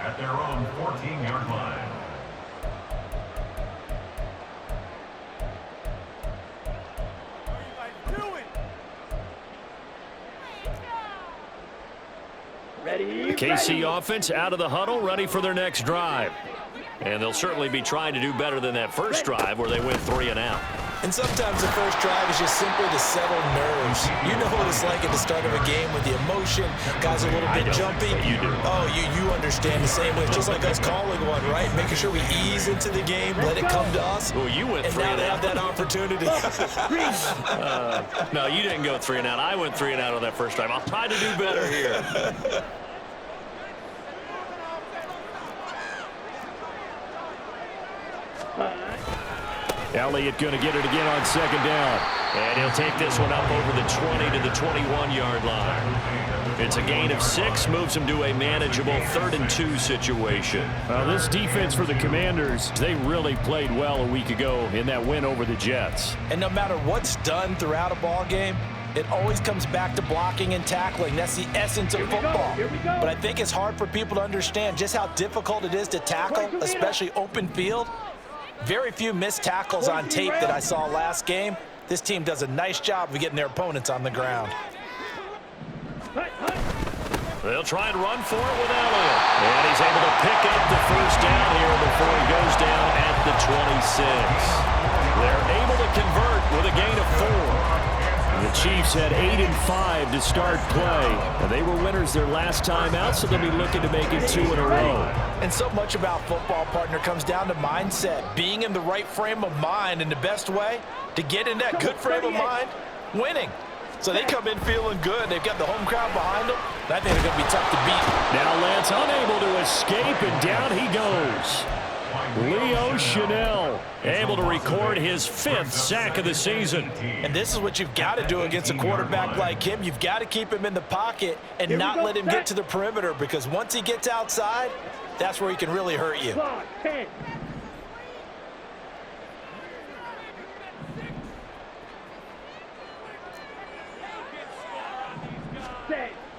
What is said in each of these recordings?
at their own 14-yard line. KC offense out of the huddle, ready for their next drive. And they'll certainly be trying to do better than that first drive where they went 3 and out. And sometimes the first drive is just simply to settle nerves. You know what it's like at the start of a game with the emotion. Guys are a little bit jumpy. You do. Oh, you understand the same way. It's just like us calling one, right? Making sure we ease into the game, let it come to us. Well, you went 3 and and now out. they have that opportunity. No, you didn't go 3 and out. I went 3 and out on that first drive. I'll try to do better here. Elliott going to get it again on second down. And he'll take this one up over the 20 to the 21-yard line. It's a gain of 6, moves him to a manageable 3rd and 2 situation. Well, this defense for the Commanders, they really played well a week ago in that win over the Jets. And no matter what's done throughout a ball game, it always comes back to blocking and tackling. That's the essence of football. But I think it's hard for people to understand just how difficult it is to tackle, especially open field. Very few missed tackles on tape that I saw last game. This team does a nice job of getting their opponents on the ground. They'll try and run for it with Elliott. And he's able to pick up the first down here before he goes down at the 26. They're able to convert with a gain of 4. The Chiefs had 8 and 5 to start play. And they were winners their last time out, so they'll be looking to make it 2 in a row. And so much about football, partner, comes down to mindset. Being in the right frame of mind, and the best way to get in that good frame of mind, winning. So they come in feeling good. They've got the home crowd behind them. And I think they're going to be tough to beat. Now Lance unable to escape, and down he goes. Leo Chanel able to record his 5th sack of the season. And this is what you've got to do against a quarterback like him. You've got to keep him in the pocket and not let him get to the perimeter, because once he gets outside, that's where he can really hurt you.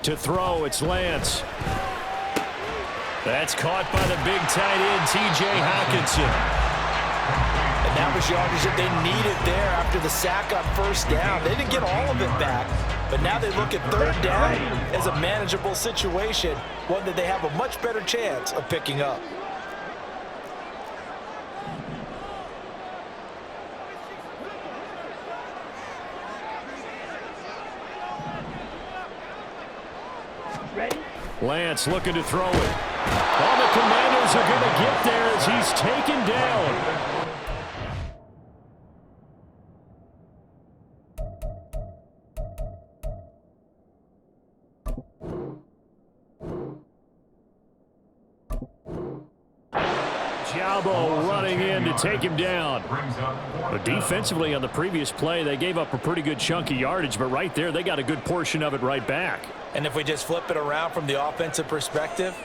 to throw. It's Lance. That's caught by the big tight end, T.J. Hockenson. And that was yardage that they needed there after the sack on first down. They didn't get all of it back, but now they look at third down as a manageable situation, one that they have a much better chance of picking up. Lance looking to throw it. All the Commanders are going to get there as he's taken down. Jabo running in to take him down. But defensively on the previous play, they gave up a pretty good chunk of yardage, but right there they got a good portion of it right back. And if we just flip it around from the offensive perspective,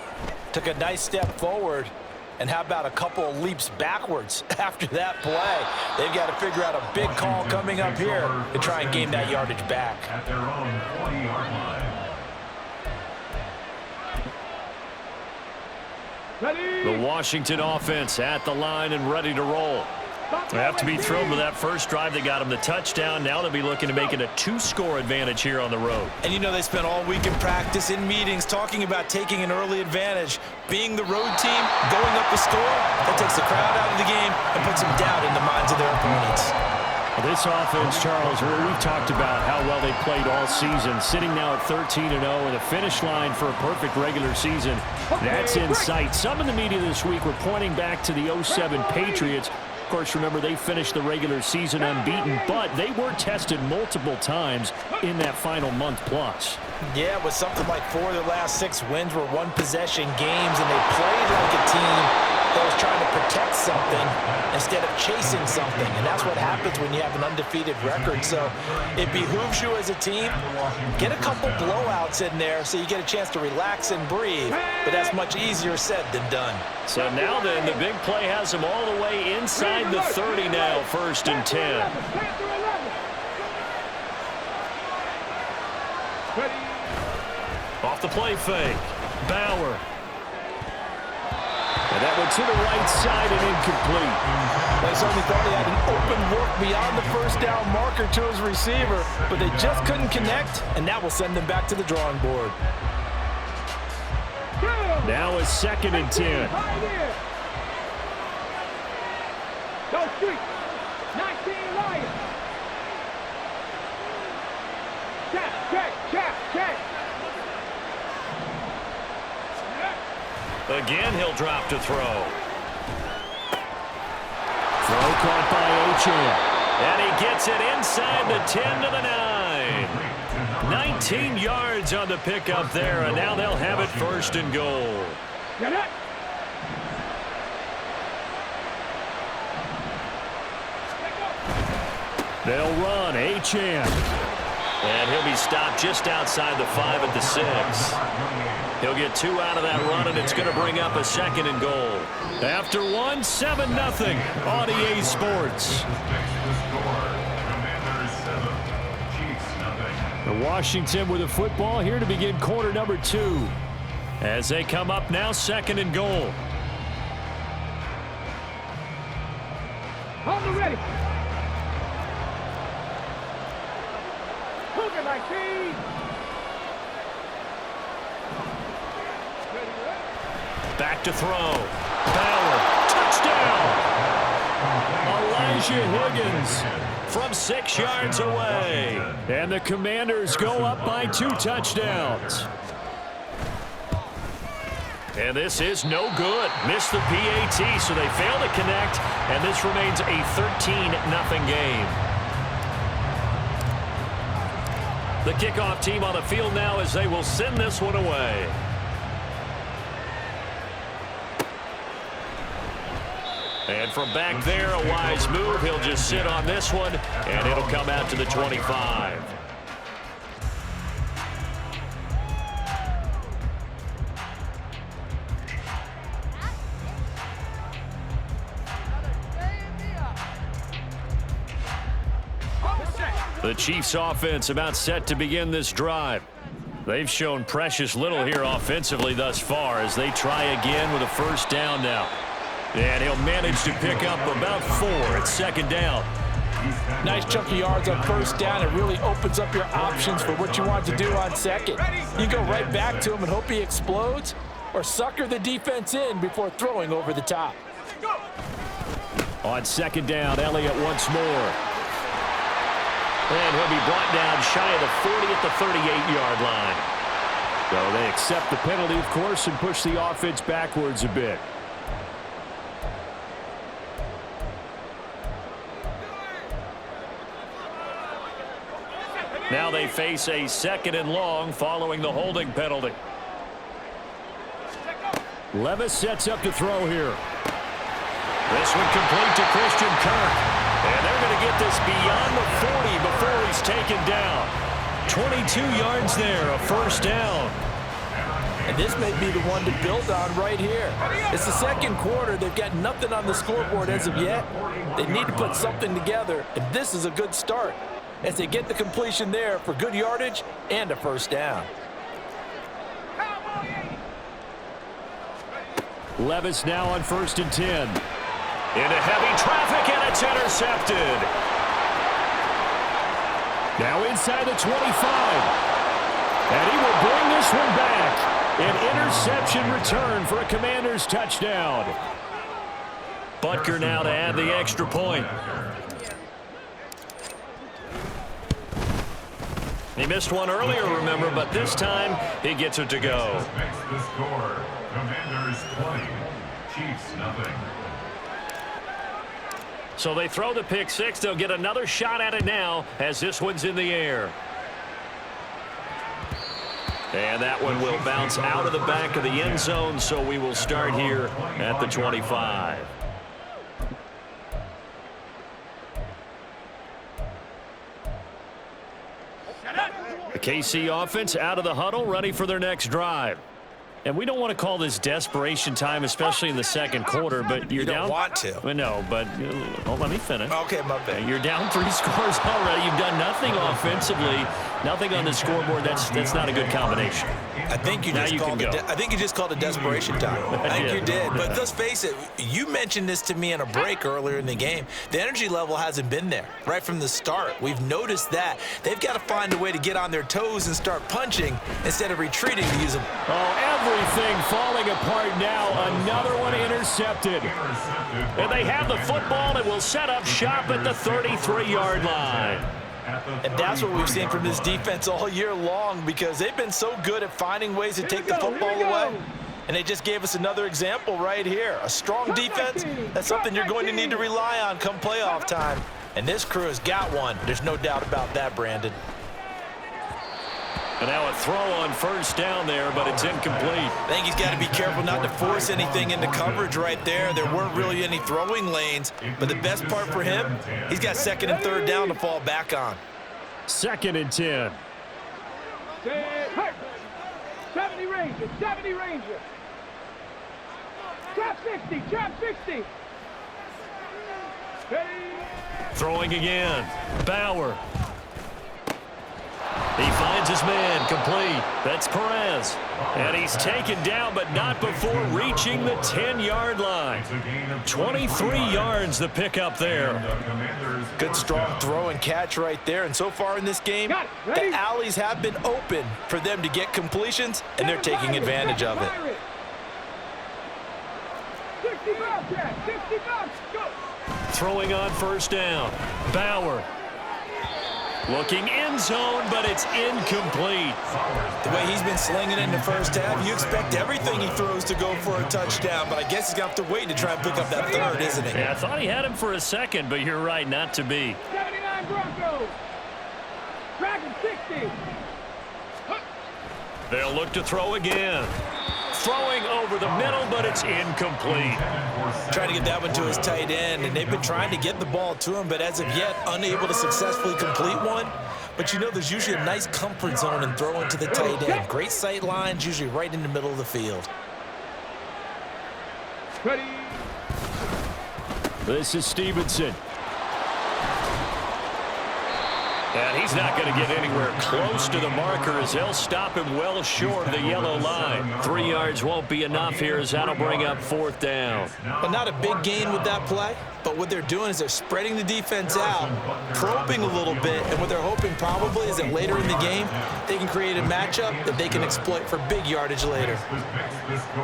took a nice step forward, and how about a couple of leaps backwards after that play? They've got to figure out a big call coming up here to try and gain that yardage back. At their own 40-yard line. The Washington offense at the line and ready to roll. They have to be thrilled with that first drive. They got them the touchdown. Now they'll be looking to make it a 2-score advantage here on the road. And you know they spent all week in practice, in meetings, talking about taking an early advantage. Being the road team, going up a score, that takes the crowd out of the game and puts some doubt in the minds of their opponents. Well, this offense, Charles, we've talked about how well they played all season, sitting now at 13-0 and a finish line for a perfect regular season. That's in sight. Some in the media this week were pointing back to the 07 Patriots. Of course, remember, they finished the regular season unbeaten, but they were tested multiple times in that final month plus. Yeah, it was something like 4 of their last 6 wins were one-possession games, and they played like a team that was trying to protect something instead of chasing something. And that's what happens when you have an undefeated record. So it behooves you as a team, get a couple blowouts in there so you get a chance to relax and breathe. But that's much easier said than done. So now then, the big play has them all the way inside the 30 now, 1st and 10. Off the play fake. Bauer. to the right side and incomplete. They certainly thought he had an open look beyond the first down marker to his receiver, but they just couldn't connect, and that will send them back to the drawing board. Now a 2nd and 10. Go street. 19 Lions. Check. Again, he'll drop to throw. Throw caught by Achane. And he gets it inside the 10 to the 9. 19 yards on the pickup there, and now they'll have it 1st and goal. Get it. They'll run. Achane. And he'll be stopped just outside the 5 at the 6. He'll get 2 out of that run, and it's going to bring up a 2nd and goal. After 1, 7-0 on EA Sports. The Washington with the football here to begin quarter number 2. As they come up now, 2nd and goal. Hold it ready. Hook it like these. Back to throw. Bauer. Touchdown. Elijah Higgins From 6 yards away. and the Commanders go up by 2 touchdowns. And this is no good. Missed the PAT, so they fail to connect, and this remains a 13-0 game. The kickoff team on the field now as they will send this one away. And from back there, a wise move. He'll just sit on this one, and it'll come out to the 25. The Chiefs offense about set to begin this drive. They've shown precious little here offensively thus far as they try again with a 1st down now. And he'll manage to pick up about 4 at 2nd down. Nice chunk of yards on 1st down. It really opens up your options for what you want to do on 2nd. You go right back to him and hope he explodes, or sucker the defense in before throwing over the top. On 2nd down, Elliott once more. And he'll be brought down shy of the 40 at the 38-yard line. So they accept the penalty, of course, and push the offense backwards a bit. Now they face a 2nd and long following the holding penalty. Levis sets up to throw here. This one complete to Christian Kirk. And they're going to get this beyond the 40 before he's taken down. 22 yards there, a 1st down. And this may be the one to build on right here. It's the 2nd quarter. They've got nothing on the scoreboard as of yet. They need to put something together, and this is a good start as they get the completion there for good yardage and a 1st down. Levis now on 1st and 10. Into heavy traffic, and it's intercepted. Now inside the 25. And he will bring this one back. An interception return for a Commanders touchdown. Butker now to add the extra point. He missed one earlier, remember, but this time he gets it to go. Makes the score. Commanders 20, Chiefs nothing. So they throw the pick 6. They'll get another shot at it now as this one's in the air. And that one will bounce out of the back of the end zone, so we will start here at the 25. The KC offense out of the huddle, ready for their next drive. And we don't want to call this desperation time, especially in the 2nd quarter, but you're down. You don't want to. Well, no, but let me finish. Okay, my bad. You're down 3 scores already. You've done nothing offensively, nothing on the scoreboard. That's not a good combination. I think you just called it desperation time. I think you did. But let's face it, you mentioned this to me in a break earlier in the game. The energy level hasn't been there right from the start. We've noticed that. They've got to find a way to get on their toes and start punching instead of retreating to use them. Oh, everything falling apart now. Another one intercepted. And they have the football and will set up shop at the 33-yard line. And that's what we've seen from this defense all year long, because they've been so good at finding ways to take the football away. And they just gave us another example right here. A strong defense, that's something you're going to need to rely on come playoff time. And this crew has got one. There's no doubt about that, Brandon. And now a throw on first down there, but it's incomplete. I think he's got to be careful not to force anything into coverage right there. There weren't really any throwing lanes, but the best part for him, he's got second and third down to fall back on. 2nd and 10. 70 Rangers, 70 Rangers. Trap 60, trap 60. Ready. Throwing again. Bauer. He finds his man, complete. That's Perez. And he's taken down, but not before reaching the 10-yard line. 23 yards the pickup there. Good strong throw and catch right there. And so far in this game, the alleys have been open for them to get completions, and they're taking advantage of it. 60 Bobcat, 60 Bobcat, go. Throwing on first down. Bauer. Looking end zone, but it's incomplete. The way he's been slinging in the first half, you expect everything he throws to go for a touchdown, but I guess he's going to have to wait to try and pick up that third, isn't he? Yeah, I thought he had him for a second, but you're right, not to be. 79 Broncos. Dragon 60. They'll look to throw again. Throwing over the middle, but it's incomplete. Trying to get that one to his tight end, and they've been trying to get the ball to him, but as of yet, unable to successfully complete one. But you know there's usually a nice comfort zone in throwing to the tight end. Great sight lines, usually right in the middle of the field. Ready. This is Stevenson. And he's not going to get anywhere close to the marker as they'll stop him well short of the yellow line. 3 yards won't be enough here as that'll bring up 4th down. But not a big gain with that play. But what they're doing is they're spreading the defense out, probing a little bit, and what they're hoping probably is that later in the game, they can create a matchup that they can exploit for big yardage later.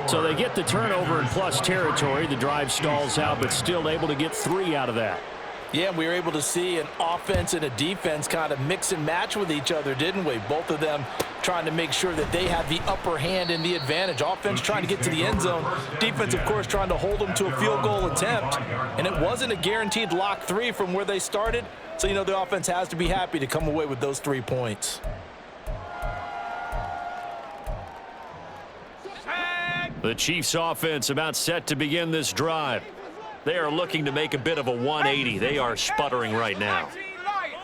So they get the turnover in plus territory. The drive stalls out, but still able to get 3 out of that. Yeah, we were able to see an offense and a defense kind of mix and match with each other, didn't we? Both of them trying to make sure that they have the upper hand and the advantage. Offense trying to get to the end zone. Defense, of course, trying to hold them to a field goal attempt. And it wasn't a guaranteed lock 3 from where they started. So, you know, the offense has to be happy to come away with those 3 points. The Chiefs offense about set to begin this drive. They are looking to make a bit of a 180. They are sputtering right now.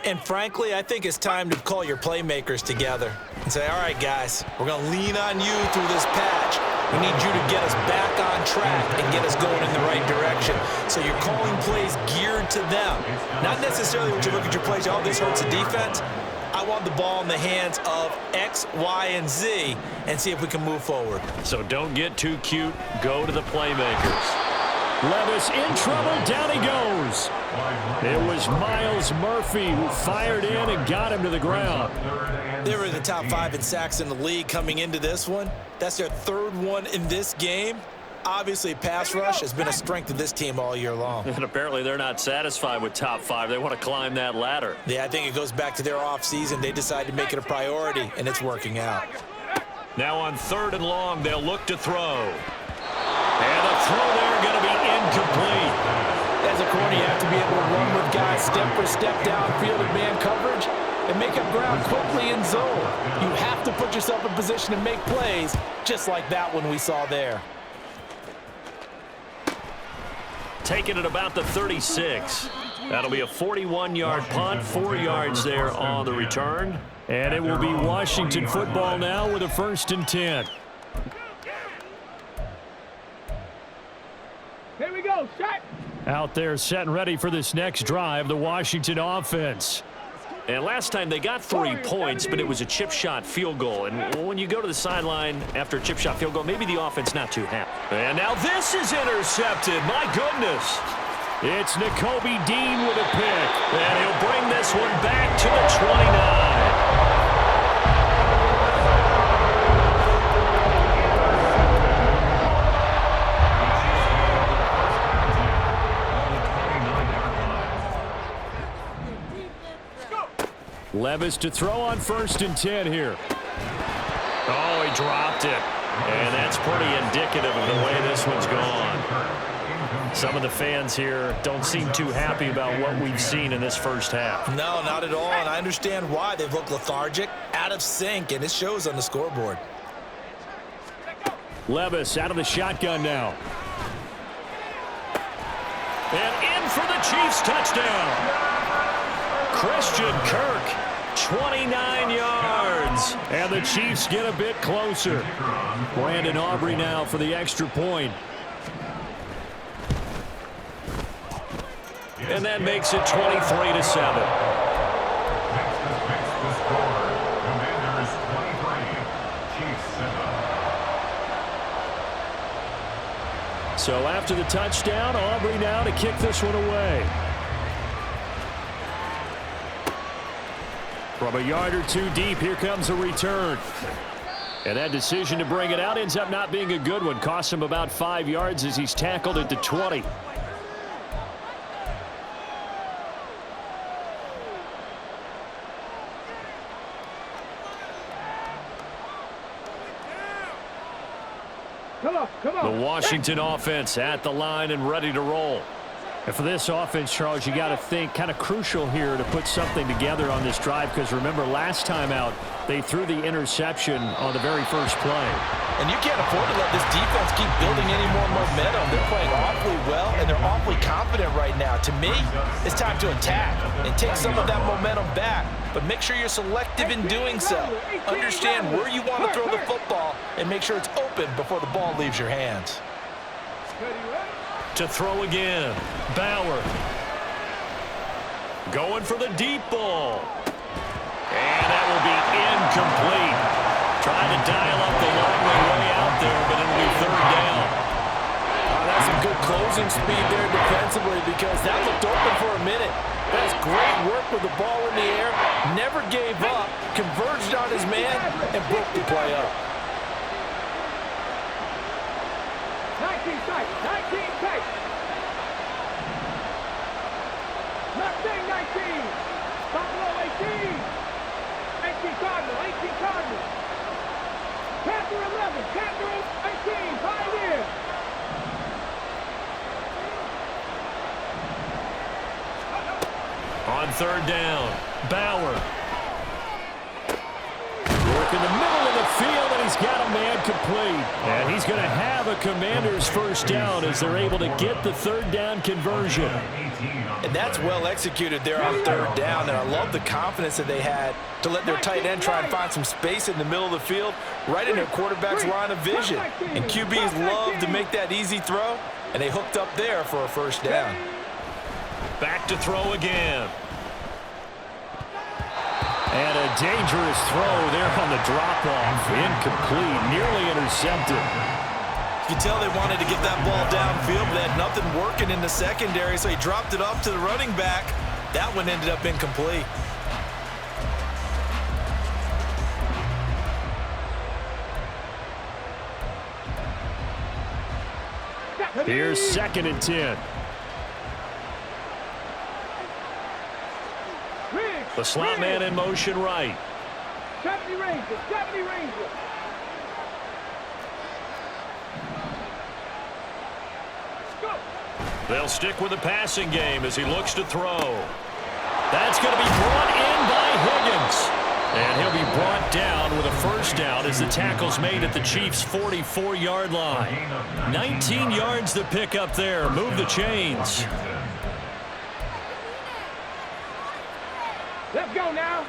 And frankly, I think it's time to call your playmakers together and say, all right, guys, we're going to lean on you through this patch. We need you to get us back on track and get us going in the right direction. So you're calling plays geared to them. Not necessarily when you look at your plays, oh, this hurts the defense. I want the ball in the hands of X, Y, and Z and see if we can move forward. So don't get too cute. Go to the playmakers. Levis in trouble. Down he goes. It was Miles Murphy who fired in and got him to the ground. They were in the top 5 in sacks in the league coming into this one. That's their 3rd one in this game. Obviously, pass rush has been a strength of this team all year long. And apparently they're not satisfied with top 5. They want to climb that ladder. Yeah, I think it goes back to their offseason. They decided to make it a priority, and it's working out. Now on 3rd and long, they'll look to throw. And the throw there going to be incomplete. As a corner, you have to be able to run with guys step for step downfield in man coverage and make up ground quickly in zone. You have to put yourself in position to make plays, just like that one we saw there. Taking it about the 36. That'll be a 41-yard punt, 4 yards there on the return. And it will be Washington football now with a 1st and 10. Here we go, set. Out there set and ready for this next drive, the Washington offense. And last time they got 3 points, but it was a chip shot field goal. And when you go to the sideline after a chip shot field goal, maybe the offense not too happy. And now this is intercepted. My goodness. It's Nakobe Dean with a pick. And he'll bring this one back to the 29. Levis to throw on 1st and 10 here. Oh, he dropped it. And that's pretty indicative of the way this one's gone. Some of the fans here don't seem too happy about what we've seen in this first half. No, not at all, and I understand why. They've looked lethargic, out of sync, and it shows on the scoreboard. Levis out of the shotgun now. And in for the Chiefs touchdown. Christian Kirk, 29 yards. And the Chiefs get a bit closer. Brandon Aubrey now for the extra point. And that makes it 23-7. Commanders 23, Chiefs 7. So after the touchdown, Aubrey now to kick this one away. From a yard or 2 deep, here comes a return. And that decision to bring it out ends up not being a good one. Costs him about 5 yards as he's tackled at the 20. Come on. The Washington offense at the line and ready to roll. And for this offense, Charles, you got to think kind of crucial here to put something together on this drive, because remember last time out they threw the interception on the very first play. And you can't afford to let this defense keep building any more momentum. They're playing awfully well, and they're awfully confident right now. To me, it's time to attack and take some of that momentum back, but make sure you're selective in doing so. Understand where you want to throw the football and make sure it's open before the ball leaves your hands. To throw again, Bauer. Going for the deep ball. And that will be incomplete. Trying to dial up the long way out there, but it'll be 3rd down. That's some good closing speed there defensively, because that looked open for a minute. That's great work with the ball in the air. Never gave up, converged on his man, and broke the play up. 19 tight. 19 tight. 19. Buffalo 18. 18 Cardinal. 18 Cardinal. Panther 11. Panther 18. Pioneer. On 3rd down, Bauer. Work in the middle of the field, and he's got a man complete. And he's going to have a Commanders 1st down as they're able to get the 3rd down conversion. And that's well executed there on 3rd down, and I love the confidence that they had to let their tight end try and find some space in the middle of the field, right in their quarterback's line of vision. And QBs love to make that easy throw, and they hooked up there for a 1st down. Back to throw again. And a dangerous throw there on the drop-off. Incomplete, nearly intercepted. You can tell they wanted to get that ball downfield, but they had nothing working in the secondary, so he dropped it off to the running back. That one ended up incomplete. Here's 2nd and 10. The slot man in motion right. 70 Rangers. 70 Rangers. Go. They'll stick with the passing game as he looks to throw. That's going to be brought in by Higgins. And he'll be brought down with a 1st down as the tackle's made at the Chiefs' 44-yard line. 19 yards to pick up there. Move the chains. Let's go now.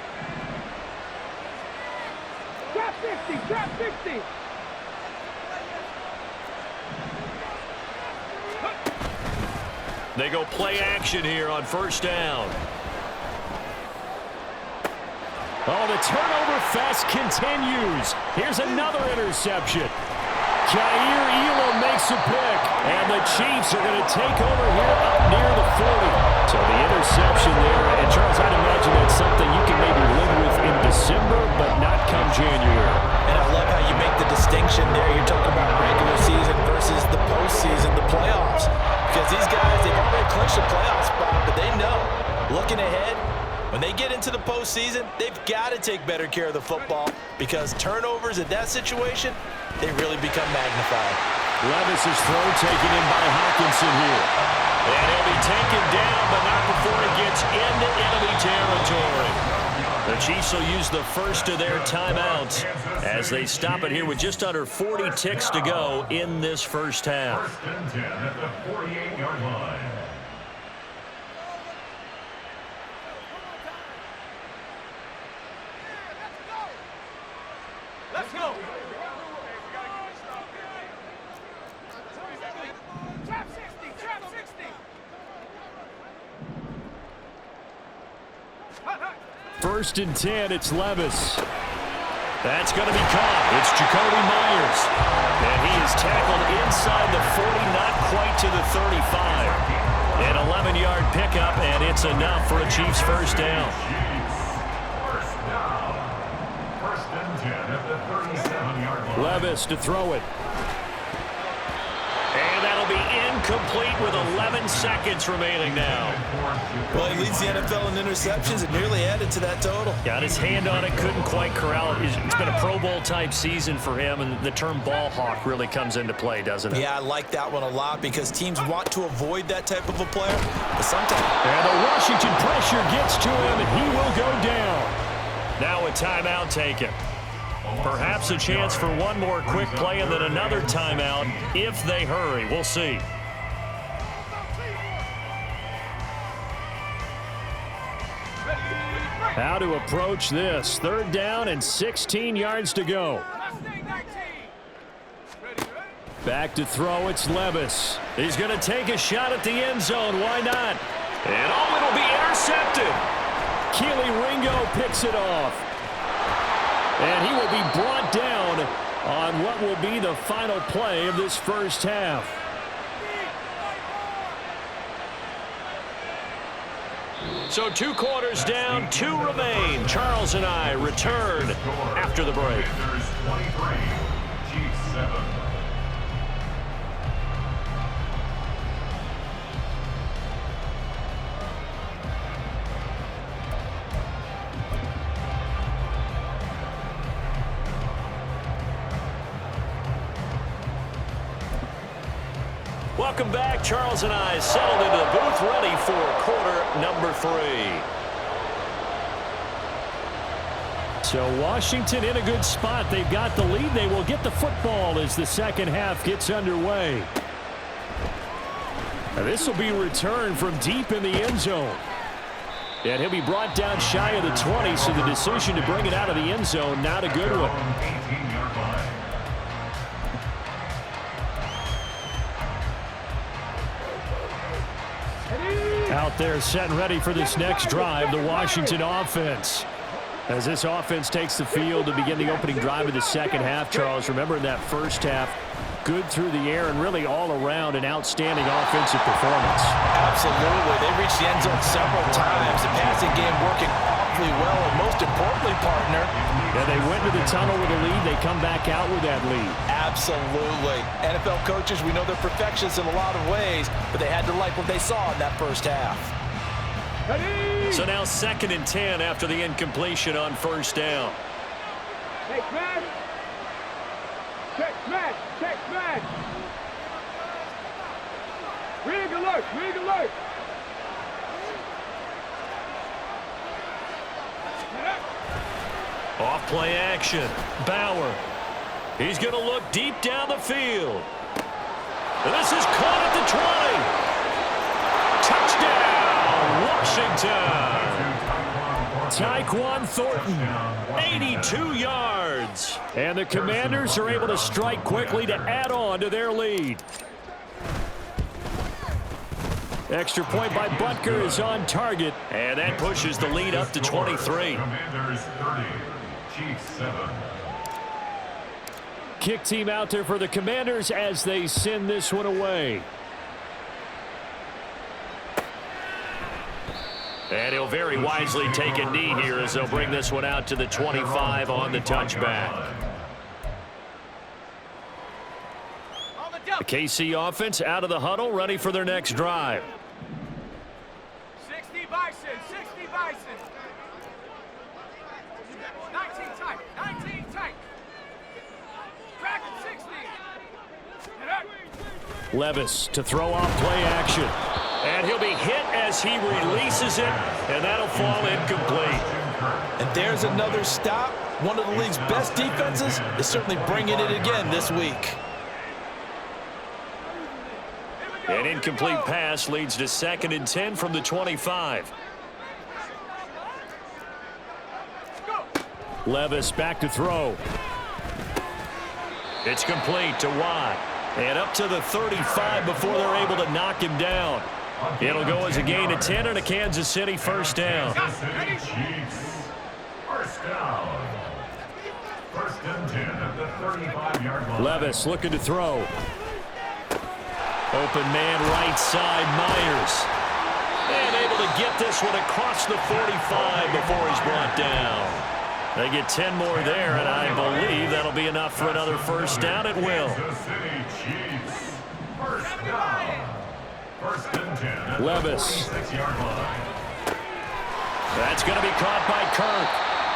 Trap 60. Trap 60. They go play action here on 1st down. Oh, the turnover fest continues. Here's another interception. Jair Elam makes a pick, and the Chiefs are going to take over here up near the 40. So the interception there, and Charles, I'd imagine that's something you can maybe live with in December, but not come January. And I love how you make the distinction there. You're talking about regular season versus the postseason, the playoffs. Because these guys, they've already clinched a playoff spot, but they know, looking ahead, when they get into the postseason, they've got to take better care of the football because turnovers in that situation, they really become magnified. Levis's throw taken in by Hawkinson here. And he'll be taken down, but not before he gets into enemy territory. The Chiefs will use the first of their timeouts as they stop it here with just under 40 ticks to go in this first half. 1st and 10 at the 48-yard line. Let's go. Trap 60, trap 60. 1st and 10, it's Levis. That's going to be caught. It's Jacoby Myers. And he is tackled inside the 40, not quite to the 35. An 11-yard pickup, and it's enough for a Chiefs first down. First down. 1st and 10 at the 37-yard line. Levis to throw it. And that'll be incomplete with 11 seconds remaining now. Well, he leads the NFL in interceptions and nearly added to that total. Got his hand on it, couldn't quite corral it. It's been a Pro Bowl-type season for him, and the term ball hawk really comes into play, doesn't it? Yeah, I like that one a lot because teams want to avoid that type of a player, but sometimes... And the Washington pressure gets to him, and he will go down. Now a timeout taken. Perhaps a chance for one more quick play and then another timeout if they hurry. We'll see. How to approach this. 3rd down and 16 yards to go. Back to throw, it's Levis. He's going to take a shot at the end zone. Why not? And oh, it'll be intercepted. Keely Ringo picks it off. And he will be brought down on what will be the final play of this first half. So 2 quarters down, 2 remain. Charles and I return after the break. Commanders 23, Chiefs 7. Welcome back. Charles and I settled into the booth ready for quarter number 3. So Washington in a good spot. They've got the lead. They will get the football as the second half gets underway. Now this will be returned from deep in the end zone. And he'll be brought down shy of the 20, so the decision to bring it out of the end zone, not a good one. 18-yard line. Out there set and ready for this next drive, the Washington offense. As this offense takes the field to begin the opening drive of the second half, Charles, remember in that first half, good through the air and really all around an outstanding offensive performance. Absolutely. They reached the end zone several times. The passing game working awfully well, and most importantly, partner. Yeah, they went to the tunnel with a lead. They come back out with that lead. Absolutely. NFL coaches, we know they're perfectionists in a lot of ways, but they had to like what they saw in that first half. So now 2nd and 10 after the incompletion on first down. Take man. Check man. Check man. Rig alert. Rig alert. Off play action. Bauer. He's going to look deep down the field. And this is caught at the 20. Touchdown, Washington. Tyquan Thornton, 82 yards. And the Commanders are able to strike quickly to add on to their lead. Extra point by Butker is on target. And that pushes the lead up to 23. Commanders 30, Chiefs 7. Kick team out there for the Commanders as they send this one away. And he'll very wisely take a knee here as they'll bring this one out to the 25 on the touchback. The KC offense out of the huddle, ready for their next drive. 60 Bison, 60 Bison. 19 tight, 19 tight. Crack it, 60. Get up. Levis to throw off play action. And he'll be hit as he releases it, and that'll fall incomplete. And there's another stop. One of the league's best defenses is certainly bringing it again this week. An incomplete pass leads to 2nd and 10 from the 25. Levis back to throw. It's complete to Watt. And up to the 35 before they're able to knock him down. It'll go as a gain of 10 and a Kansas City first down. Chiefs. First down. 1st and 10 at the 35-yard line. Levis looking to throw. Open man right side, Myers. And able to get this one across the 45 before he's brought down. They get 10 more there, and I believe that'll be enough for another first down at will. Kansas City Chiefs. First down. 1st and 10 at Levis. the 46-yard line. That's going to be caught by Kirk.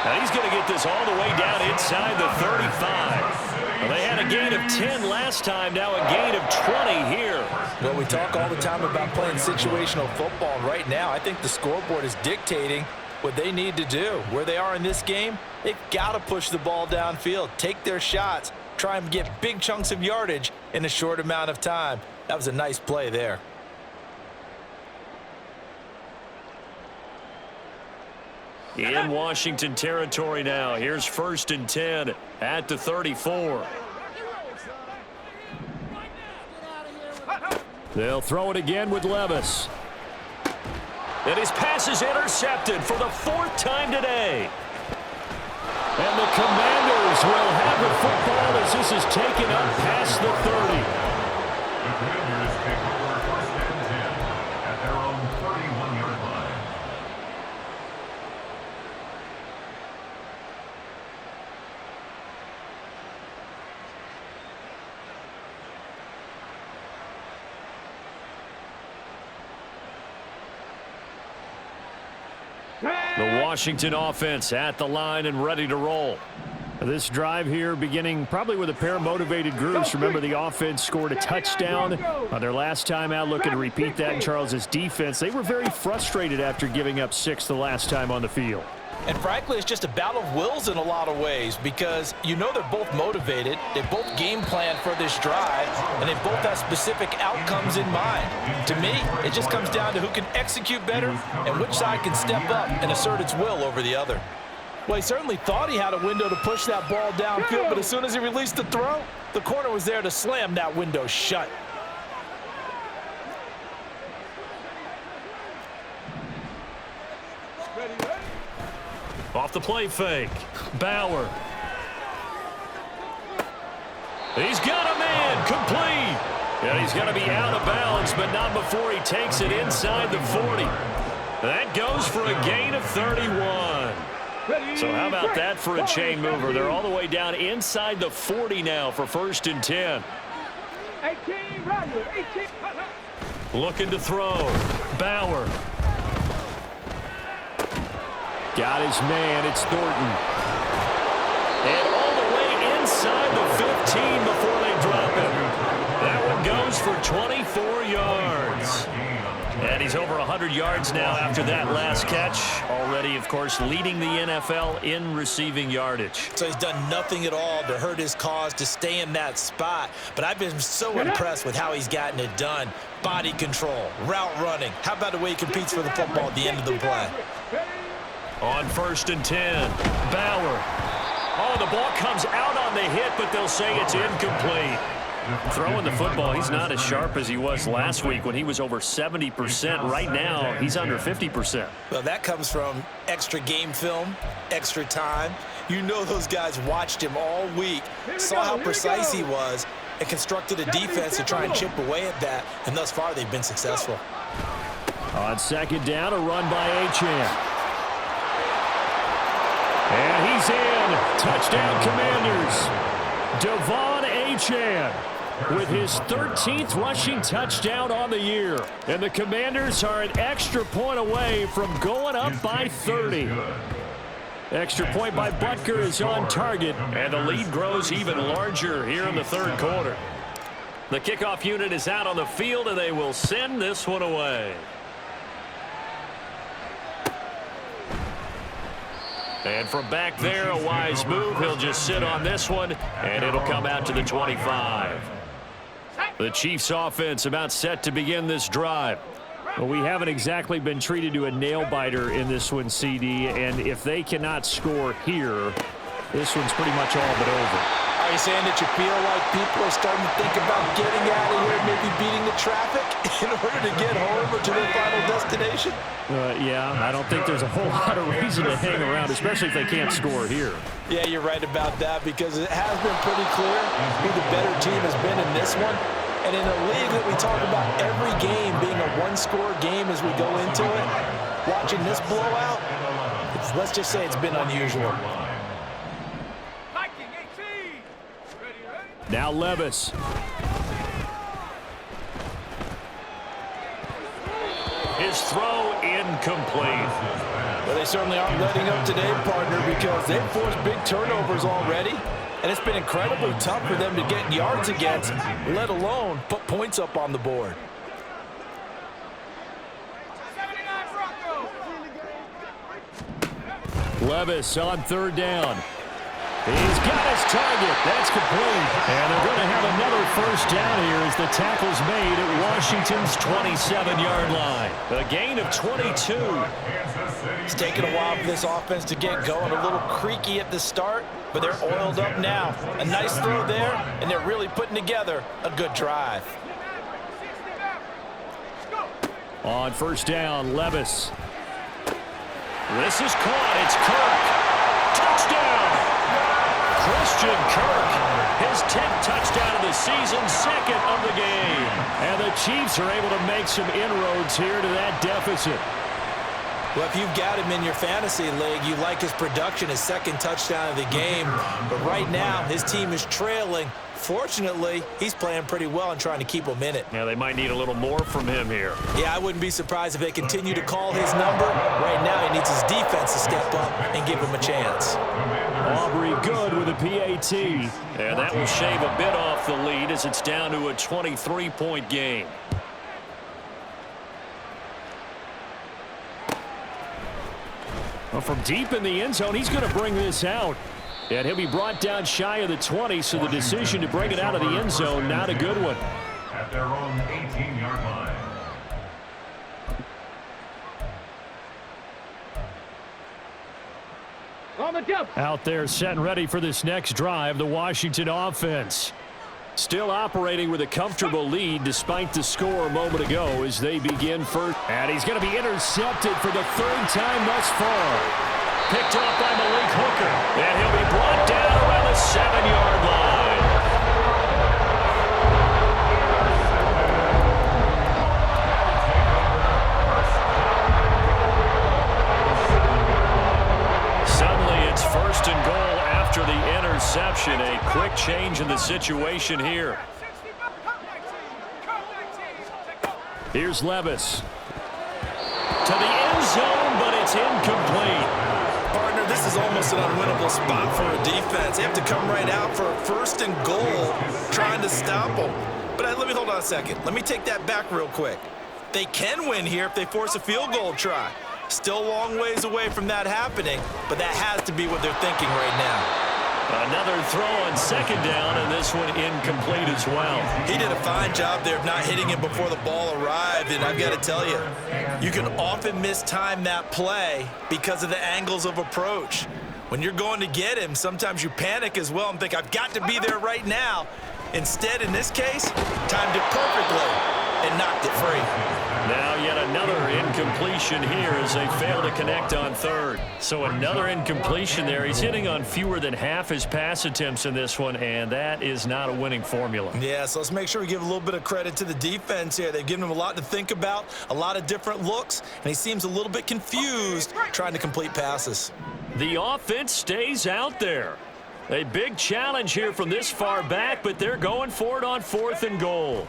Now he's going to get this all the way down inside the 35. Well, they had a gain of 10 last time, now a gain of 20 here. Well, we talk all the time about playing situational football, and right now I think the scoreboard is dictating what they need to do. Where they are in this game, they've got to push the ball downfield, take their shots, try and get big chunks of yardage in a short amount of time. That was a nice play there. In Washington territory now. Here's 1st and 10 at the 34. They'll throw it again with Levis. And his pass is intercepted for the 4th time today. And the Commanders will have the football as this is taken up past the 30. The Commanders take over 1st and 10 at their own 31-yard line. The Washington offense at the line and ready to roll. This drive here beginning probably with a pair of motivated groups. Remember, the offense scored a touchdown on their last time out. Looking to repeat that in Charles's defense. They were very frustrated after giving up 6 the last time on the field. And frankly, it's just a battle of wills in a lot of ways because you know they're both motivated, they both game plan for this drive, and they both have specific outcomes in mind. To me, it just comes down to who can execute better and which side can step up and assert its will over the other. Well, he certainly thought he had a window to push that ball downfield, but as soon as he released the throw, the corner was there to slam that window shut. Off the play fake. Bauer. He's got a man. Complete. And he's going to be out of bounds, but not before he takes it inside the 40. That goes for a gain of 31. So how about that for a chain mover? They're all the way down inside the 40 now for 1st and 10. 18, run, 18. Looking to throw. Bauer. Got his man. It's Thornton. And all the way inside the 15 before they drop him. That one goes for 24 yards. And he's over 100 yards now after that last catch. Already, of course, leading the NFL in receiving yardage. So he's done nothing at all to hurt his cause to stay in that spot. But I've been so impressed with how he's gotten it done. Body control, route running. How about the way he competes for the football at the end of the play? On 1st and 10, Bauer. Oh, the ball comes out on the hit, but they'll say it's incomplete. Throwing the football, he's not as sharp as he was last week when he was over 70%. Right now, he's under 50%. Well, that comes from extra game film, extra time. You know those guys watched him all week, saw how precise he was, and constructed a defense to try and chip away at that, and thus far they've been successful. On second down, a run by Achane. And he's in. Touchdown, Commanders. Devon Achane with his 13th rushing touchdown on the year. And the Commanders are an extra point away from going up by 30. Extra point by Butker is on target, and the lead grows even larger here in the third quarter. The kickoff unit is out on the field, and they will send this one away. And from back there, a wise move. He'll just sit on this one, and it'll come out to the 25. The Chiefs offense about set to begin this drive. Well, we haven't exactly been treated to a nail-biter in this one, CD, and if they cannot score here, this one's pretty much all but over. Are you saying that you feel like people are starting to think about getting out of here, maybe beating the traffic in order to get home or to their final destination? Yeah, I don't think there's a whole lot of reason to hang around, especially if they can't score here. Yeah, you're right about that, because it has been pretty clear who the better team has been in this one. And in a league that we talk about every game being a one-score game as we go into it, watching this blowout, let's just say it's been unusual. Now Levis. His throw incomplete. Well, they certainly aren't letting up today, partner, because they've forced big turnovers already. And it's been incredibly tough for them to get yards against, let alone put points up on the board. Levis on third down. He's got his target. That's complete. And they're going to have another first down here as the tackle's made at Washington's 27-yard line. A gain of 22. It's taken a while for this offense to get going. A little creaky at the start, but they're oiled up now. A nice throw there, and they're really putting together a good drive. On first down, Levis. This is caught. It's Kirk. Touchdown! Christian Kirk, his 10th touchdown of the season, second of the game. And the Chiefs are able to make some inroads here to that deficit. Well, if you've got him in your fantasy league, you like his production, his second touchdown of the game. But right now, his team is trailing. Fortunately, he's playing pretty well and trying to keep them in it. Yeah, they might need a little more from him here. Yeah, I wouldn't be surprised if they continue to call his number. Right now, he needs his defense to step up and give him a chance. Aubrey good with a PAT. And that will shave a bit off the lead as it's down to a 23-point game. Well, from deep in the end zone, he's going to bring this out. And he'll be brought down shy of the 20, so the decision to bring it out of the end zone, not a good one. At their own 18-yard line. On the jump. Out there set and ready for this next drive, the Washington offense. Still operating with a comfortable lead despite the score a moment ago as they begin first. And he's going to be intercepted for the third time thus far. Picked off by Malik Hooker. And he'll be brought down around the 7-yard line. Suddenly it's first and goal after the interception. A quick change in the situation here. Here's Levis. To the end zone, but it's incomplete. Partner, this is almost an unwinnable spot for a defense. They have to come right out for a first and goal, trying to stop them. But let me hold on a second. Let me take that back real quick. They can win here if they force a field goal try. Still a long ways away from that happening, but that has to be what they're thinking right now. Another throw on second down, and this one incomplete as well. He did a fine job there of not hitting him before the ball arrived, and I've got to tell you, you can often mistime that play because of the angles of approach. When you're going to get him, sometimes you panic as well and think, I've got to be there right now. Instead, in this case, timed it perfectly and knocked it free. Now yet another incompletion here as they fail to connect on third. So another incompletion there. He's hitting on fewer than half his pass attempts in this one, and that is not a winning formula. Yeah, so let's make sure we give a little bit of credit to the defense here. They've given him a lot to think about, a lot of different looks, and he seems a little bit confused trying to complete passes. The offense stays out there. A big challenge here from this far back, but they're going for it on 4th and goal.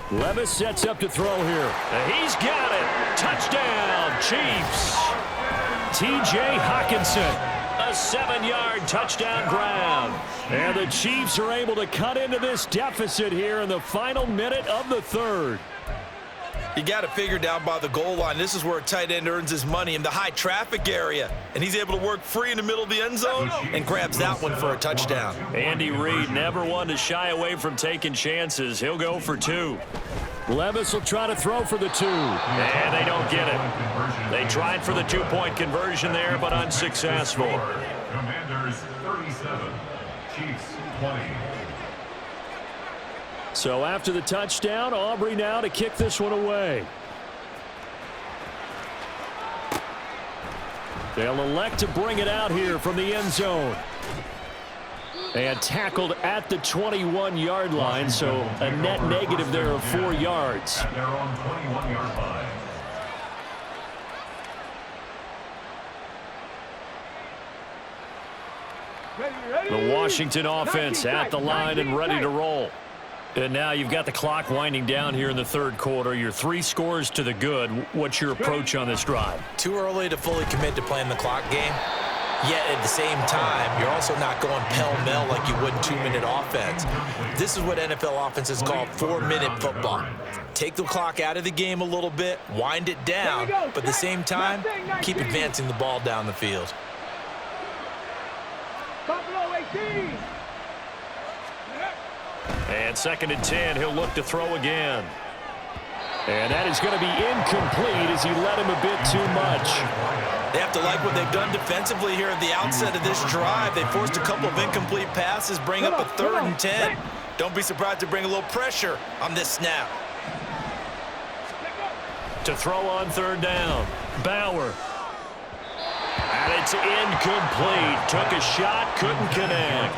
Levis sets up to throw here. He's got it. Touchdown, Chiefs. T.J. Hawkinson. A 7-yard touchdown grab. And the Chiefs are able to cut into this deficit here in the final minute of the third. You got to figure down by the goal line. This is where a tight end earns his money, in the high traffic area. And he's able to work free in the middle of the end zone and grabs that one for a touchdown. Andy Reid never one to shy away from taking chances. He'll go for 2. Levis will try to throw for the 2. And they don't get it. They tried for the 2-point conversion there, but unsuccessful. Commanders 37, Chiefs 20. So after the touchdown, Aubrey now to kick this one away. They'll elect to bring it out here from the end zone. And tackled at the 21-yard line, so a net negative there of 4 yards. At their own 21-yard line. The Washington offense at the line and ready to roll. And now you've got the clock winding down here in the third quarter. You're 3 scores to the good. What's your approach on this drive? Too early to fully commit to playing the clock game. Yet at the same time, you're also not going pell-mell like you would in 2-minute offense. This is what NFL offenses call 4-minute football. Take the clock out of the game a little bit, wind it down, but at the same time, keep advancing the ball down the field. Buffalo 18. And 2nd and 10, he'll look to throw again. And that is going to be incomplete as he led him a bit too much. They have to like what they've done defensively here at the outset of this drive. They forced a couple of incomplete passes, bring up a 3rd and 10. Don't be surprised to bring a little pressure on this snap. To throw on 3rd down, Bauer. And it's incomplete. Took a shot, couldn't connect.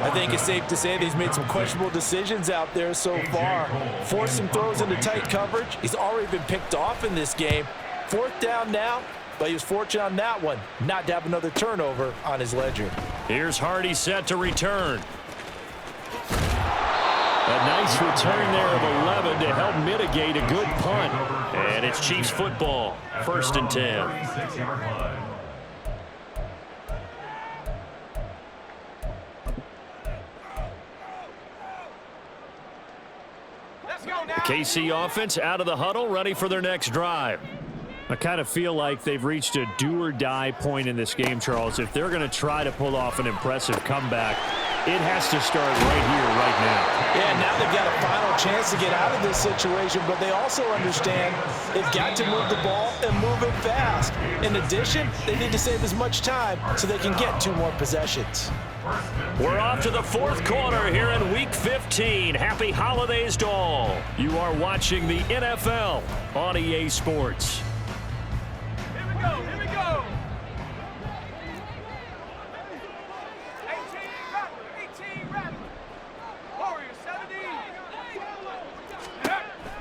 I think it's safe to say that he's made some questionable decisions out there so far. Forced some throws into tight coverage. He's already been picked off in this game. 4th down now, but he was fortunate on that one not to have another turnover on his ledger. Here's Hardy set to return. A nice return there of 11 to help mitigate a good punt. And it's Chiefs football, 1st and 10. 36-yard line. KC offense out of the huddle, ready for their next drive. I kind of feel like they've reached a do-or-die point in this game, Charles. If they're going to try to pull off an impressive comeback, it has to start right here, right now. Yeah, now they've got a final chance to get out of this situation, but they also understand they've got to move the ball and move it fast. In addition, they need to save as much time so they can get 2 more possessions. We're off to the 4th quarter here in Week 15. Happy holidays to all. You are watching the NFL on EA Sports. Here we go. 18 Rattler. Warriors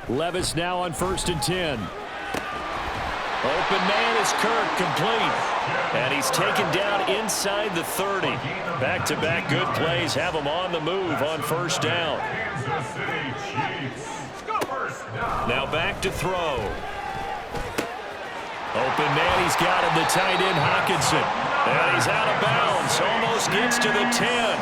17. Levis now on 1st and 10. Open man is Kirk, complete. And he's taken down inside the 30. Back-to-back good plays have him on the move on 1st down. Kansas City Chiefs. First down. Now back to throw. Open man, he's got him, the tight end Hawkinson. And he's out of bounds, almost gets to the 10.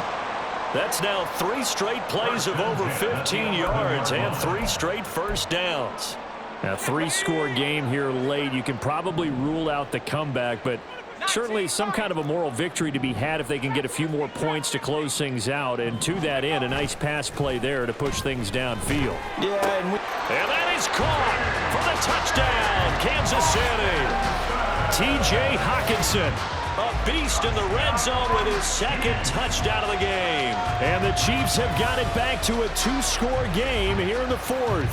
That's now 3 straight plays of over 15 yards and 3 straight 1st downs. A 3-score game here late. You can probably rule out the comeback, but certainly some kind of a moral victory to be had if they can get a few more points to close things out. And to that end, a nice pass play there to push things downfield. Yeah, and that is caught for the touchdown, Kansas City. T.J. Hawkinson A beast in the red zone with his second touchdown of the game. And the Chiefs have got it back to a 2-score game here in the fourth.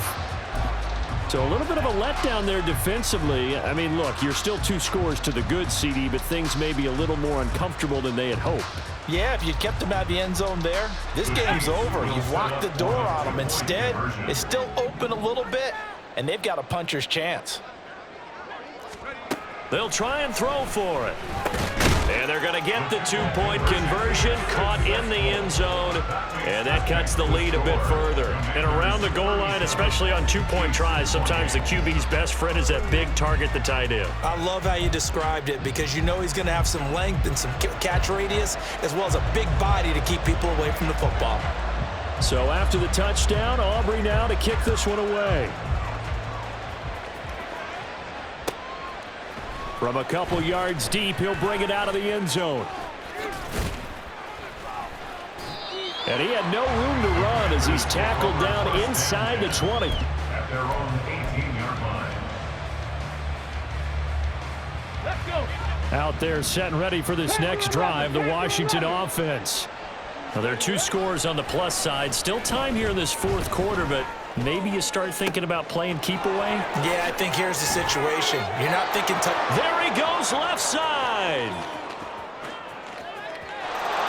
So a little bit of a letdown there defensively. I mean, look, you're still 2 scores to the good, CD, but things may be a little more uncomfortable than they had hoped. Yeah, if you'd kept them out of the end zone there, this game's over. You've locked the door on them. Instead, it's still open a little bit, and they've got a puncher's chance. They'll try and throw for it. And they're going to get the 2-point conversion, caught in the end zone, and that cuts the lead a bit further. And around the goal line, especially on 2-point tries, sometimes the QB's best friend is that big target, the tight end. I love how you described it because you know he's going to have some length and some catch radius as well as a big body to keep people away from the football. So after the touchdown, Aubrey now to kick this one away. From a couple yards deep, he'll bring it out of the end zone. And he had no room to run as he's tackled down inside the 20. At their own 18-yard line. Let's go. Out there set and ready for this next drive, the Washington offense. Now, there are 2 scores on the plus side. Still time here in this fourth quarter, but maybe you start thinking about playing keep away? Yeah, I think here's the situation. You're not thinking There he goes, left side.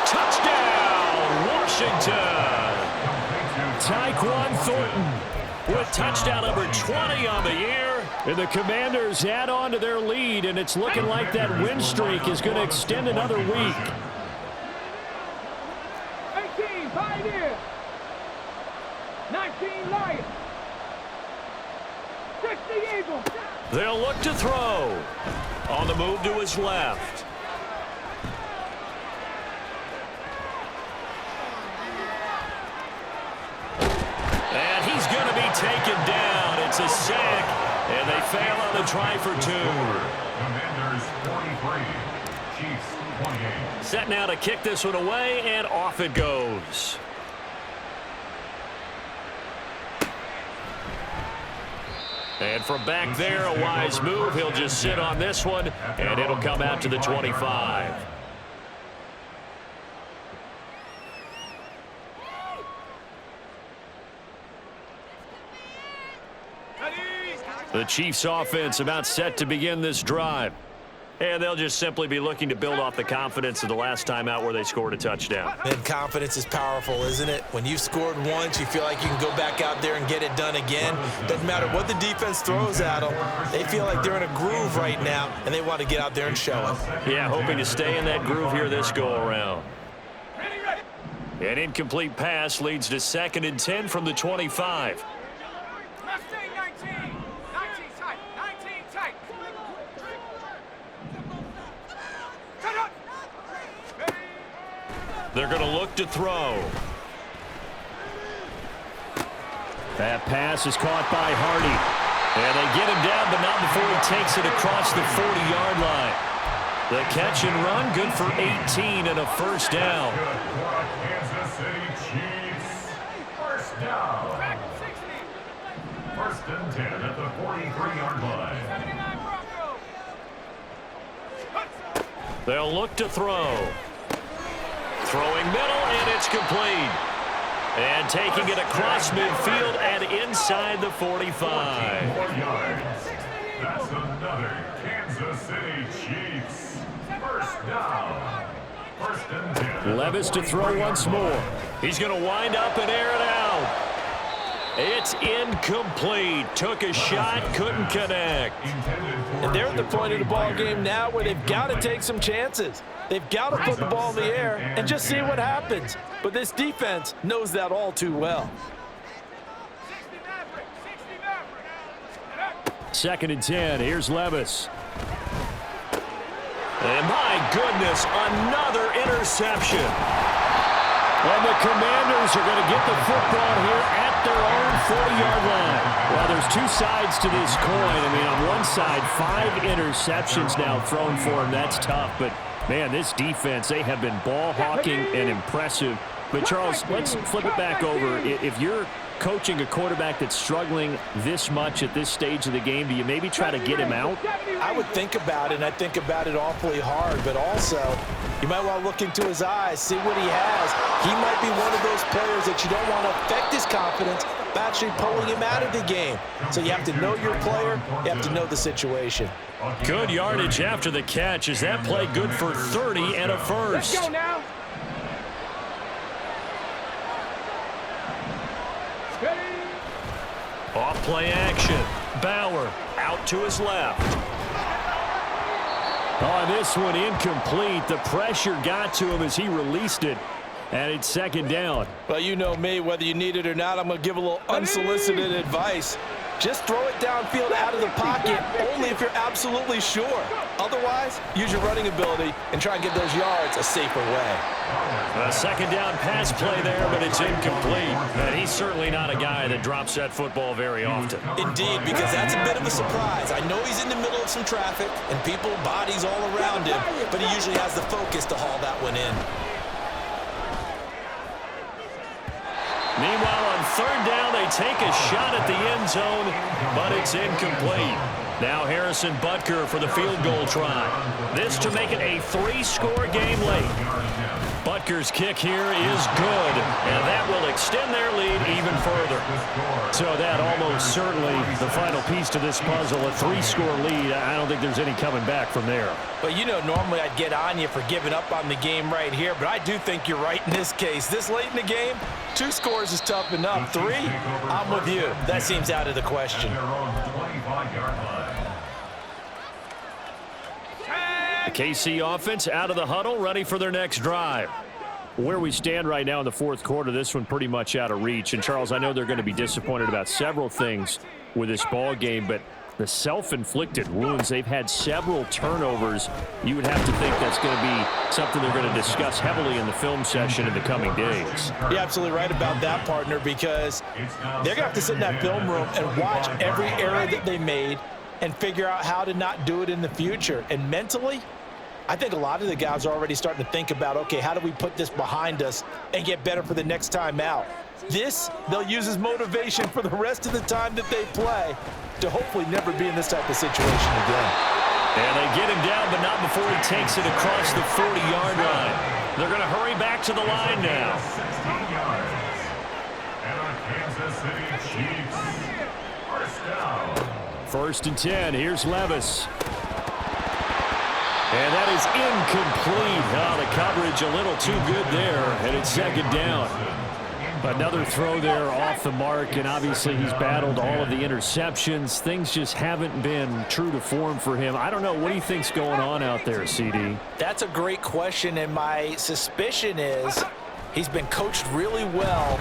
Touchdown, Washington. Tyquan Thornton With touchdown number 20 on the year. and the Commanders add on to their lead, and it's looking like that win streak is going to extend another week. 18, Pioneer. 19, Lions. 60, Eagles. They'll look to throw. On the move to his left. And he's going to be taken down. It's a sack, and they fail on the try for 2. Commanders 43, Chiefs 28. Set now to kick this one away, and off it goes. And from back there, a wise move. He'll just sit on this one, and it'll come out to the 25. The Chiefs offense about set to begin this drive. And they'll just simply be looking to build off the confidence of the last time out where they scored a touchdown. And confidence is powerful, isn't it? When you've scored once, you feel like you can go back out there and get it done again. Doesn't matter what the defense throws at them. They feel like they're in a groove right now, and they want to get out there and show it. Yeah, hoping to stay in that groove here this go-around. Ready, ready. An incomplete pass leads to 2nd and 10 from the 25. Mustang 19. 19 tight. 19 tight. Set up. Ready. They're going to look to throw. That pass is caught by Hardy. And they get him down, but not before he takes it across the 40-yard line. The catch and run, good for 18 and a first down. Good for the Kansas City Chiefs. First down. Back 60. 1st and 10 at the 43-yard line. 79 Broncos. They'll look to throw. Throwing middle, and it's complete. And taking it across midfield and inside the 45. 4 yards. That's another Kansas City Chiefs. First down. 1st and 10. Levis to throw once more. He's going to wind up and air it out. It's incomplete. Took a shot, couldn't connect. And they're at the point of the ball game now where they've got to take some chances. They've got to put the ball in the air and just see what happens. But this defense knows that all too well. 60 Maverick. 60 Maverick. 2nd and 10. Here's Levis. And my goodness, another interception. And the Commanders are going to get the football here at their own 40-yard line. Well, there's 2 sides to this coin. I mean, on one side, 5 interceptions now thrown for him. That's tough. But, man, this defense, they have been ball hawking and impressive. But, Charles, let's flip it back over. If you're coaching a quarterback that's struggling this much at this stage of the game? Do you maybe try to get him out? I would think about it, and I think about it awfully hard, but also you might want to look into his eyes, see what he has. He might be one of those players that you don't want to affect his confidence by actually pulling him out of the game. So you have to know your player, you have to know the situation. Good yardage after the catch. Is that play good for 30 and a first? Let's go now. Off play action. Bauer out to his left. On this one, incomplete. The pressure got to him as he released it. And it's second down. Well, you know me, whether you need it or not, I'm going to give a little unsolicited advice. Just throw it downfield out of the pocket, only if you're absolutely sure. Otherwise, use your running ability and try and get those yards a safer way. A second down pass play there, but it's incomplete. And he's certainly not a guy that drops that football very often. Indeed, because that's a bit of a surprise. I know he's in the middle of some traffic and people, bodies all around him, but he usually has the focus to haul that one in. Meanwhile, on third down, they take a shot at the end zone, but it's incomplete. Now Harrison Butker for the field goal try. This to make it a 3-score game late. Butker's kick here is good, and that will extend their lead even further. So that almost certainly the final piece to this puzzle, a 3-score lead. I don't think there's any coming back from there. But you know, normally I'd get on you for giving up on the game right here, but I do think you're right in this case. This late in the game, 2 scores is tough enough. 3, I'm with you. That seems out of the question. The KC offense out of the huddle, ready for their next drive. Where we stand right now in the fourth quarter, this one pretty much out of reach. And, Charles, I know they're going to be disappointed about several things with this ball game, but the self-inflicted wounds, they've had several turnovers. You would have to think that's going to be something they're going to discuss heavily in the film session in the coming days. You're absolutely right about that, partner, because they're going to have to sit in that film room and watch every error that they made and figure out how to not do it in the future. And mentally, I think a lot of the guys are already starting to think about, okay, how do we put this behind us and get better for the next time out? This, they'll use as motivation for the rest of the time that they play to hopefully never be in this type of situation again. And they get him down, but not before he takes it across the 40-yard line. They're going to hurry back to the line now. 16 yards. And our Kansas City Chiefs. First down. First and 10. Here's Levis. And that is incomplete. Oh, the coverage a little too good there, and it's second down. Another throw there off the mark, and obviously he's battled all of the interceptions. Things just haven't been true to form for him. I don't know. What do you think's going on out there, CD? That's a great question, and my suspicion is he's been coached really well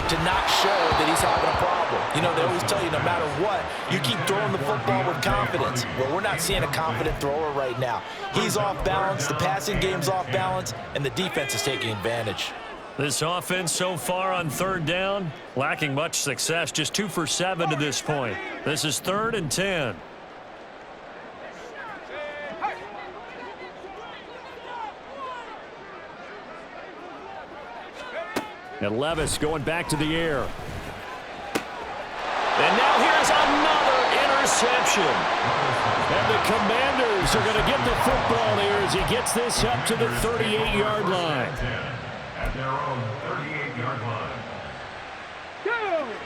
to not show that he's having a problem. You know, they always tell you no matter what, you keep throwing the football with confidence. Well, we're not seeing a confident thrower right now. He's off balance, the passing game's off balance, and the defense is taking advantage. This offense so far on third down, lacking much success, just 2 for 7 to this point. This is 3rd and 10. And Levis going back to the air. And now here's another interception. And the Commanders are going to get the football here as he gets this up to the 38-yard line. At their own 38-yard line.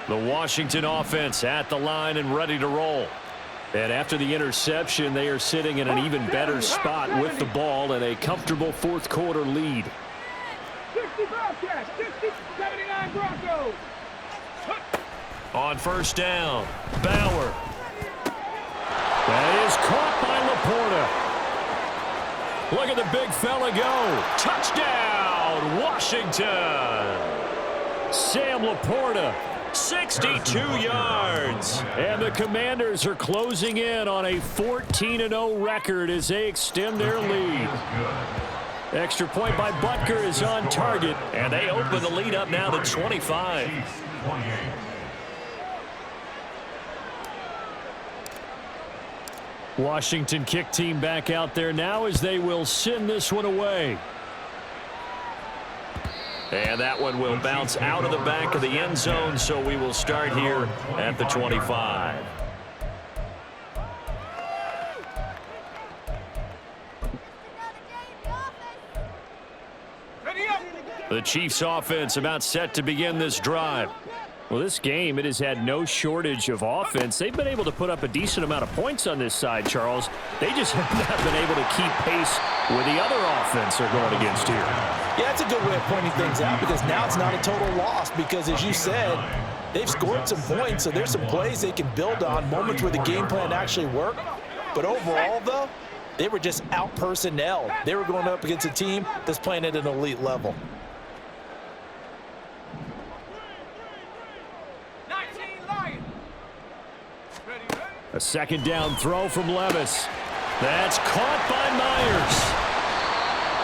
The Washington offense at the line and ready to roll. And after the interception, they are sitting in an even better spot with the ball and a comfortable fourth quarter lead. 60 Bobcats, 79 Broncos. On first down, Bauer. That is caught by Laporta. Look at the big fella go. Touchdown, Washington. Sam Laporta, 62 yards. And the Commanders are closing in on a 14-0 record as they extend their lead. Extra point by Butker is on target, and they open the lead up now to 25. Washington kick team back out there now as they will send this one away. And that one will bounce out of the back of the end zone, so we will start here at the 25. The Chiefs offense about set to begin this drive. Well, this game, it has had no shortage of offense. They've been able to put up a decent amount of points on this side, Charles. They just have not been able to keep pace with the other offense they're going against here. Yeah, it's a good way of pointing things out because now it's not a total loss because, as you said, they've scored some points, so there's some plays they can build on, moments where the game plan actually worked. But overall, though, they were just out-personnel. They were going up against a team that's playing at an elite level. A second down throw from Levis. That's caught by Myers.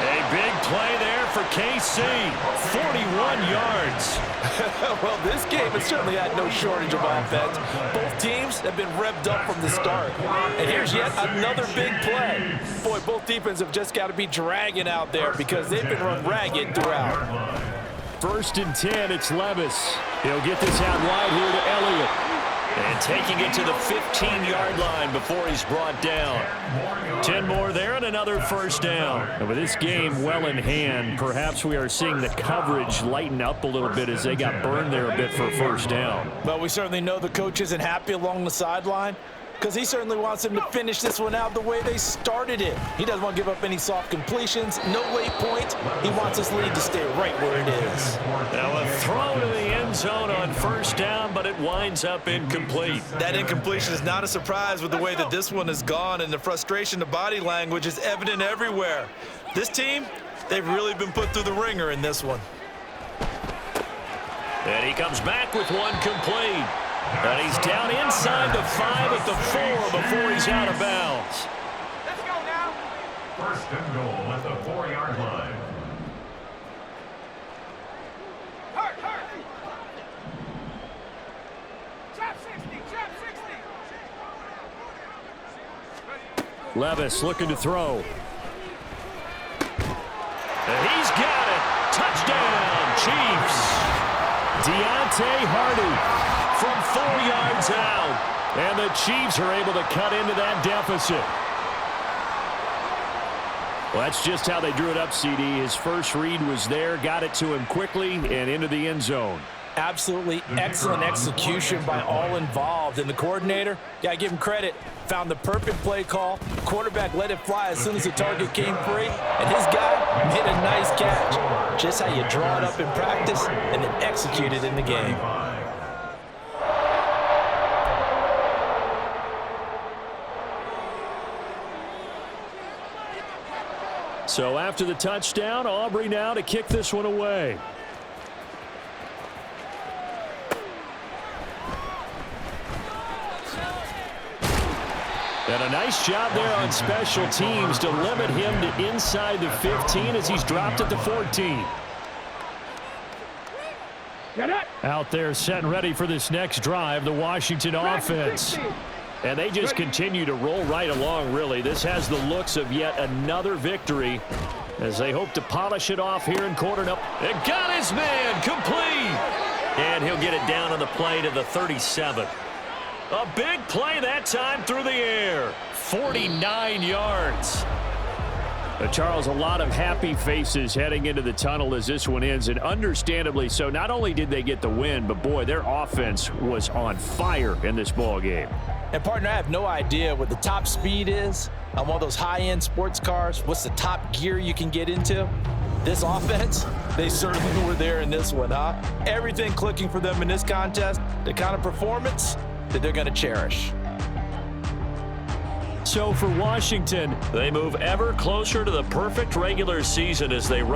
A big play there for KC. 41 yards. Well, this game has certainly had no shortage of offense. Both teams have been revved up from the start. And here's yet another big play. Boy, both defenses have just got to be dragging out there because they've been run ragged throughout. 1st and 10, it's Levis. He'll get this out wide here to Elliott. And taking it to the 15-yard line before he's brought down. 10 more there and another first down. And with this game well in hand, perhaps we are seeing the coverage lighten up a little bit as they got burned there a bit for a first down. Well, we certainly know the coach isn't happy along the sideline because he certainly wants them to finish this one out the way they started it. He doesn't want to give up any soft completions, no late points. He wants his lead to stay right where it is. Now a throw to the end zone on first down, but it winds up incomplete. That incompletion is not a surprise with the way that this one has gone, and the frustration, the body language is evident everywhere. This team, they've really been put through the ringer in this one. And he comes back with one complete. And he's down inside the 5 at the 4 before he's out of bounds. Let's go now. 1st and goal at the 4-yard line. Hurt. Chop 60. Levis looking to throw. And he's got it. Touchdown, Chiefs. Deontay Hardy from 4 yards out. And the Chiefs are able to cut into that deficit. Well, that's just how they drew it up, CD. His first read was there, got it to him quickly, and into the end zone. Absolutely excellent execution by all involved. And the coordinator, gotta give him credit, found the perfect play call. Quarterback let it fly as soon as the target came free. And his guy made a nice catch. Just how you draw it up in practice and then execute it in the game. So after the touchdown, Aubrey now to kick this one away. And a nice job there on special teams to limit him to inside the 15 as he's dropped at the 14. Out there set and ready for this next drive, the Washington offense. And they just continue to roll right along, really. This has the looks of yet another victory as they hope to polish it off here in quarter number. It got his man complete. And he'll get it down on the play to the 37. A big play that time through the air. 49 yards. Charles, a lot of happy faces heading into the tunnel as this one ends, and understandably so. Not only did they get the win, but boy, their offense was on fire in this ball game. And partner, I have no idea what the top speed is on one of those high-end sports cars. What's the top gear you can get into? This offense, they certainly were there in this one, huh? Everything clicking for them in this contest, the kind of performance that they're going to cherish. So for Washington, they move ever closer to the perfect regular season as they run